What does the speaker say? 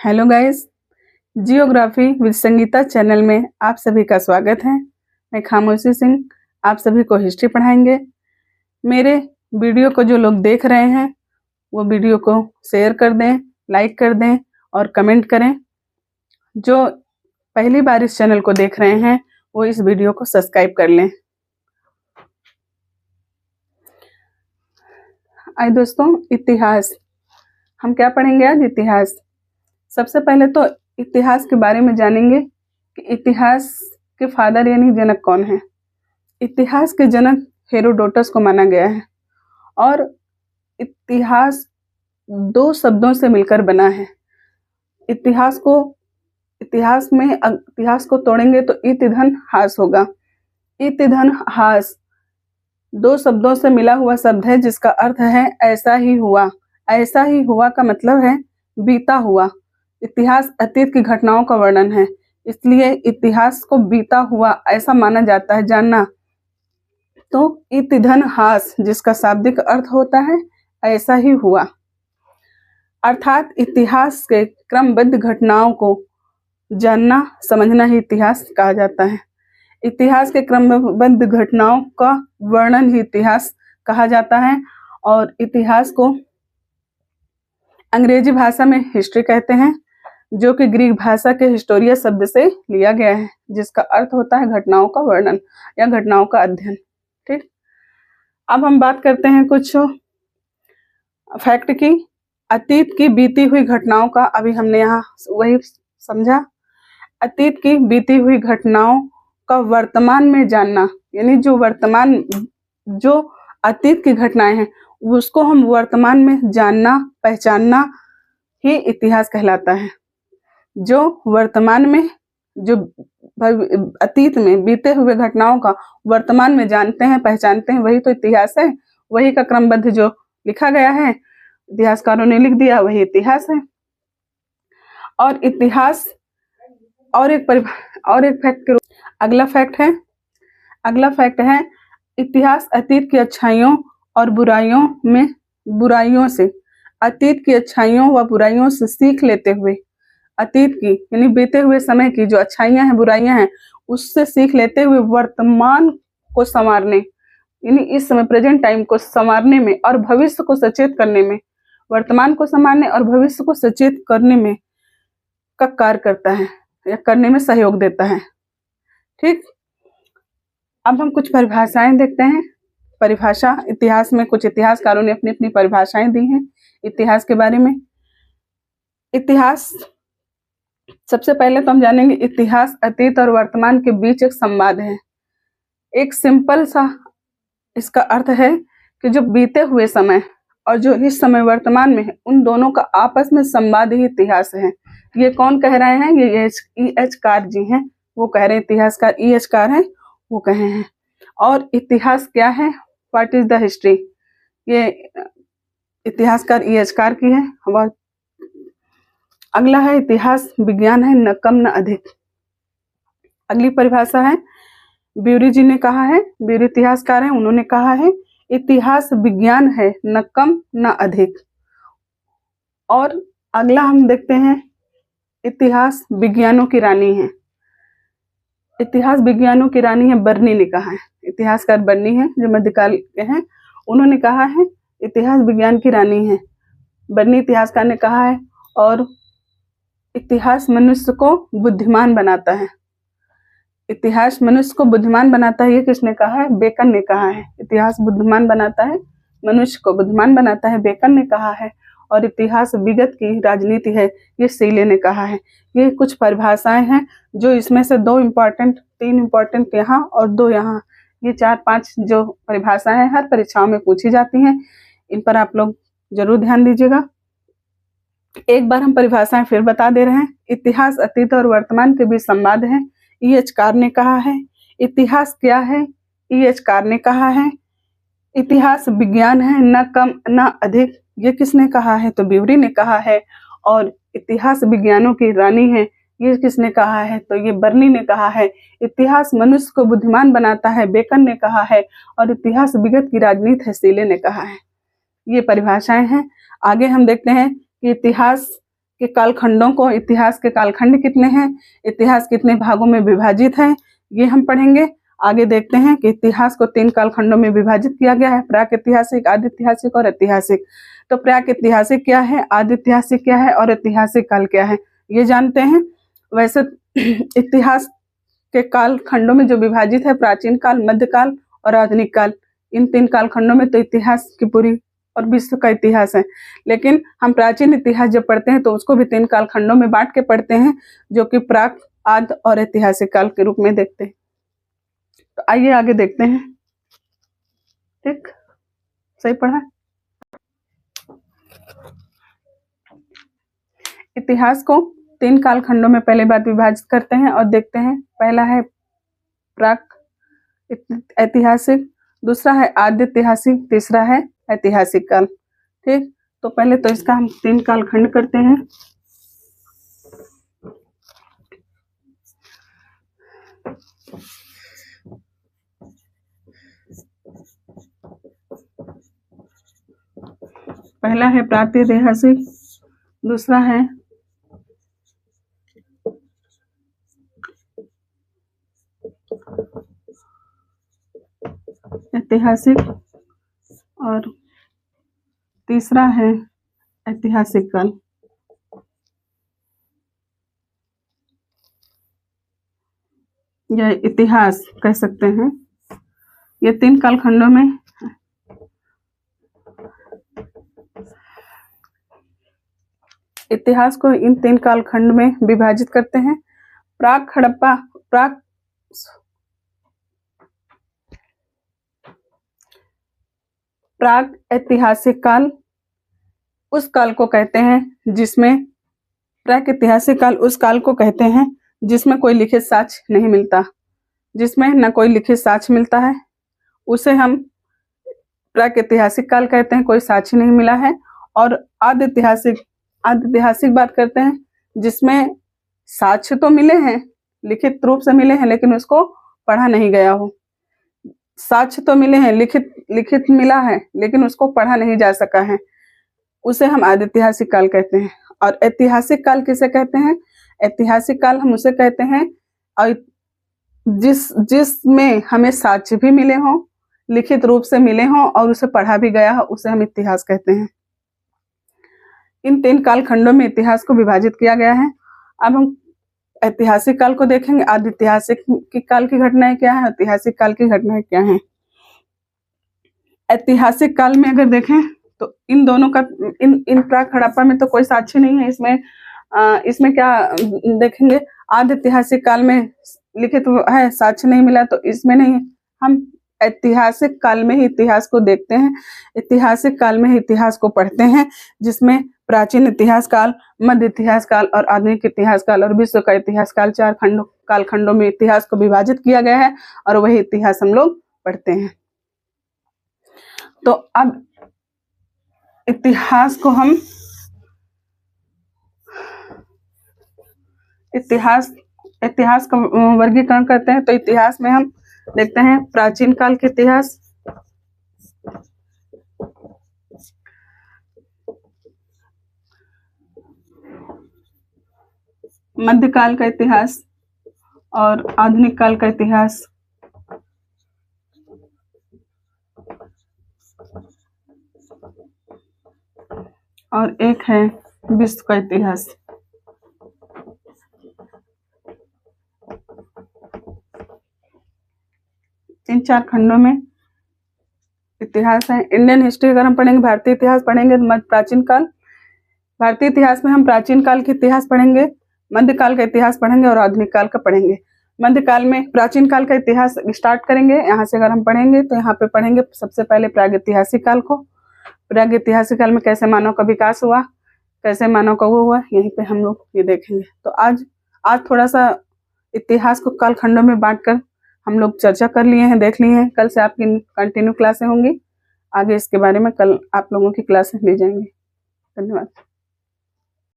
Hello guys, geography with Sangeeta channel में आप सभी का स्वागत है। मैं खामोशी सिंह आप सभी को हिस्ट्री पढ़ाएंगे। मेरे वीडियो को जो लोग देख रहे हैं वो वीडियो को शेयर कर दें, लाइक कर दें और कमेंट करें। जो पहली बार इस चैनल को देख रहे हैं वो इस वीडियो को सब्सक्राइब कर लें। आइए दोस्तों, इतिहास हम क्या पढ़ेंगे आज? इतिहास। सबसे पहले तो इतिहास के बारे में जानेंगे कि इतिहास के फादर यानी जनक कौन है। इतिहास के जनक हेरोडोटस को माना गया है और इतिहास दो शब्दों से मिलकर बना है। इतिहास को तोड़ेंगे तो इतिधन हास होगा। इतिधन हास दो शब्दों से मिला हुआ शब्द है जिसका अर्थ है ऐसा ही हुआ। ऐसा ही हुआ का मतलब है बीता हुआ। इतिहास अतीत की घटनाओं का वर्णन है, इसलिए इतिहास को बीता हुआ ऐसा माना जाता है। जानना तो इतिधन हास जिसका शाब्दिक अर्थ होता है ऐसा ही हुआ, अर्थात इतिहास के क्रमबद्ध घटनाओं को जानना समझना ही इतिहास कहा जाता है। इतिहास के क्रमबद्ध घटनाओं का वर्णन ही इतिहास कहा जाता है और इतिहास को अंग्रेजी भाषा में हिस्ट्री कहते हैं, जो कि ग्रीक भाषा के हिस्टोरिया शब्द से लिया गया है, जिसका अर्थ होता है घटनाओं का वर्णन या घटनाओं का अध्ययन। ठीक, अब हम बात करते हैं कुछ फैक्ट की। अतीत की बीती हुई घटनाओं का अभी हमने यहाँ वही समझा। अतीत की बीती हुई घटनाओं का वर्तमान में जानना, यानी जो अतीत की घटनाएं हैं उसको हम वर्तमान में जानना पहचानना ही इतिहास कहलाता है। जो वर्तमान में जो अतीत में बीते हुए घटनाओं का वर्तमान में जानते हैं पहचानते हैं वही तो इतिहास है। वही का क्रमबद्ध जो लिखा गया है इतिहासकारों ने लिख दिया वही इतिहास है। और इतिहास और एक फैक्ट के अगला फैक्ट है इतिहास अतीत की अच्छाइयों और बुराइयों से अतीत की अच्छाइयों व बुराइयों से सीख लेते हुए अतीत की यानी बीते हुए समय की जो अच्छाइयां हैं बुराइयां हैं उससे सीख लेते हुए वर्तमान को संवारने यानी इस समय प्रेजेंट टाइम को संवारने में और भविष्य को सचेत करने में, वर्तमान को संवारने और भविष्य को सचेत करने में का कार्य करता है या करने में सहयोग देता है। ठीक, अब हम कुछ परिभाषाएं देखते हैं। परिभाषा, इतिहास में कुछ इतिहासकारों ने अपनी अपनी परिभाषाएं दी हैं इतिहास के बारे में। इतिहास सबसे पहले तो हम जानेंगे इतिहास अतीत और वर्तमान के बीच एक संवाद है। एक सिंपल सा इसका अर्थ है कि जो बीते हुए समय और जो इस समय वर्तमान में है उन दोनों का आपस में संवाद ही इतिहास है। ये कौन कह रहे हैं? ये E.H. कार जी हैं, वो कह रहे हैं। इतिहासकार E.H. कार हैं, वो कहे हैं। और इतिहास क्या है? What is the history? ये इतिहासकार E.H. कार की है। अगला है इतिहास विज्ञान है न कम न अधिक। अगली परिभाषा है ब्यूरी जी ने कहा है, ब्यूरी इतिहासकार हैं, उन्होंने कहा है इतिहास विज्ञान है न कम न अधिक। और अगला हम देखते हैं इतिहास विज्ञानों की रानी है। इतिहास विज्ञानों की रानी है बर्नी ने कहा है। इतिहासकार बर्नी है जो मध्यकाल के हैं, उन्होंने कहा है इतिहास विज्ञान की रानी है। बर्नी इतिहासकार ने कहा है। और इतिहास मनुष्य को बुद्धिमान बनाता है। इतिहास मनुष्य को बुद्धिमान बनाता है, ये किसने कहा है? बेकन ने कहा है। इतिहास बुद्धिमान बनाता है, मनुष्य को बुद्धिमान बनाता है, बेकन ने कहा है। और इतिहास विगत की राजनीति है, ये सीले ने कहा है। ये कुछ परिभाषाएं हैं जो इसमें से तीन इम्पोर्टेंट यहाँ और 2 यहाँ, ये 4-5 जो परिभाषाएं हैं हर परीक्षाओं में पूछी जाती हैं। इन पर आप लोग जरूर ध्यान दीजिएगा। एक बार हम परिभाषाएं फिर बता दे रहे हैं। इतिहास अतीत और वर्तमान के बीच संवाद है, E.H. कार ने कहा है। इतिहास क्या है? E.H. कार ने कहा है इतिहास विज्ञान है न कम न अधिक, ये किसने कहा है? तो ब्यूरी ने कहा है। और इतिहास विज्ञानों की रानी है, ये किसने कहा है? तो ये बर्नी ने कहा है। इतिहास मनुष्य को बुद्धिमान बनाता है, बेकन ने कहा है। और इतिहास विगत की राजनीति है, सीले ने कहा है। ये परिभाषाएं हैं। आगे हम देखते हैं कि इतिहास के कालखंडों को, इतिहास के कालखंड कितने हैं, इतिहास कितने भागों में विभाजित है, ये हम पढ़ेंगे। आगे देखते हैं कि इतिहास को 3 कालखंडों में विभाजित किया गया है, प्राक ऐतिहासिक, आदि ऐतिहासिक और ऐतिहासिक। तो प्राक ऐतिहासिक क्या है, आदि ऐतिहासिक क्या है और ऐतिहासिक काल क्या है, ये जानते हैं। वैसे इतिहास के काल खंडों में जो विभाजित है, प्राचीन काल, मध्यकाल और आधुनिक काल, इन 3 काल खंडों में तो इतिहास की पूरी और विश्व का इतिहास है। लेकिन हम प्राचीन इतिहास जब पढ़ते हैं तो उसको भी 3 काल खंडों में बांट के पढ़ते हैं, जो कि प्राक, आदि और ऐतिहासिक काल के रूप में देखते हैं। तो आइए आगे देखते हैं। ठीक, सही पढ़ा। इतिहास को 3 काल खंडों में पहले बात विभाजित करते हैं और देखते हैं। पहला है प्राक ऐतिहासिक, दूसरा है आद्य ऐतिहासिक, तीसरा है ऐतिहासिक काल। ठीक, तो पहले तो इसका हम 3 काल खंड करते हैं। पहला है प्रागैतिहासिक, दूसरा है ऐतिहासिक और तीसरा है ऐतिहासिक काल। या इतिहास कह सकते हैं। ये 3 कालखंडों में इतिहास को इन 3 कालखंड में विभाजित करते हैं। प्राक हड़प्पा, प्राक ऐतिहासिक काल उस काल को कहते हैं जिसमें, प्राक ऐतिहासिक काल उस काल को कहते हैं जिसमें कोई लिखित साक्ष्य नहीं मिलता, जिसमें न कोई लिखित साक्ष्य मिलता है, उसे हम प्राक ऐतिहासिक काल कहते हैं, कोई साक्ष्य नहीं मिला है। और आद्य ऐतिहासिक बात करते हैं जिसमें साक्ष्य तो मिले हैं, लिखित रूप से मिले हैं, लेकिन उसको पढ़ा नहीं गया हो। साक्ष्य तो मिले हैं, लिखित मिला है, लेकिन उसको पढ़ा नहीं जा सका है, उसे हम आद्य ऐतिहासिक काल कहते हैं। और ऐतिहासिक काल किसे कहते हैं, ऐतिहासिक काल हम उसे कहते हैं और जिसमें हमें साक्ष्य भी मिले हों, लिखित रूप से मिले हों और उसे पढ़ा भी गया हो, उसे हम इतिहास कहते हैं। इन 3 काल खंडों में इतिहास को विभाजित किया गया है। अब हम ऐतिहासिक काल को देखेंगे। आदि ऐतिहासिक काल की घटनाएं क्या है, ऐतिहासिक काल की घटनाएं क्या है। ऐतिहासिक काल में अगर देखें तो इन दोनों का, इन प्राक हड़प्पा में तो कोई साक्ष्य नहीं है। इसमें क्या देखेंगे, आदि ऐतिहासिक काल में लिखित है, साक्ष्य नहीं मिला, तो इसमें नहीं। हम ऐतिहासिक काल में ही इतिहास को देखते हैं, ऐतिहासिक काल में ही इतिहास को पढ़ते हैं, जिसमें प्राचीन इतिहास काल, मध्य इतिहास काल और आधुनिक इतिहास काल और विश्व का इतिहास काल, 4 कालखंडों में इतिहास को विभाजित किया गया है और वही इतिहास हम लोग पढ़ते हैं। तो अब इतिहास को हम इतिहास का वर्गीकरण करते हैं। तो इतिहास में हम देखते हैं प्राचीन काल के इतिहास, मध्यकाल का इतिहास और आधुनिक काल का इतिहास। और एक है विश्व का इतिहास। इन 4 खंडों में इतिहास है। इंडियन हिस्ट्री अगर हम पढ़ेंगे, भारतीय इतिहास पढ़ेंगे तो प्राचीन काल, भारतीय इतिहास में हम प्राचीन काल के इतिहास पढ़ेंगे, मध्यकाल का इतिहास पढ़ेंगे और आधुनिक काल का पढ़ेंगे। मध्यकाल में प्राचीन काल का इतिहास स्टार्ट करेंगे। यहाँ से अगर हम पढ़ेंगे तो यहाँ पे पढ़ेंगे सबसे पहले प्रागैतिहासिक काल को। प्रागैतिहासिक काल में कैसे मानव का विकास हुआ, कैसे मानव का वो हुआ, यहीं पे हम लोग ये देखेंगे। तो आज थोड़ा सा इतिहास को काल खंडों में बांटकर हम लोग चर्चा कर लिए हैं, देख लिए हैं। कल से आपकी कंटिन्यू क्लासें होंगी, आगे इसके बारे में कल आप लोगों की क्लासें ली जाएंगी। धन्यवाद।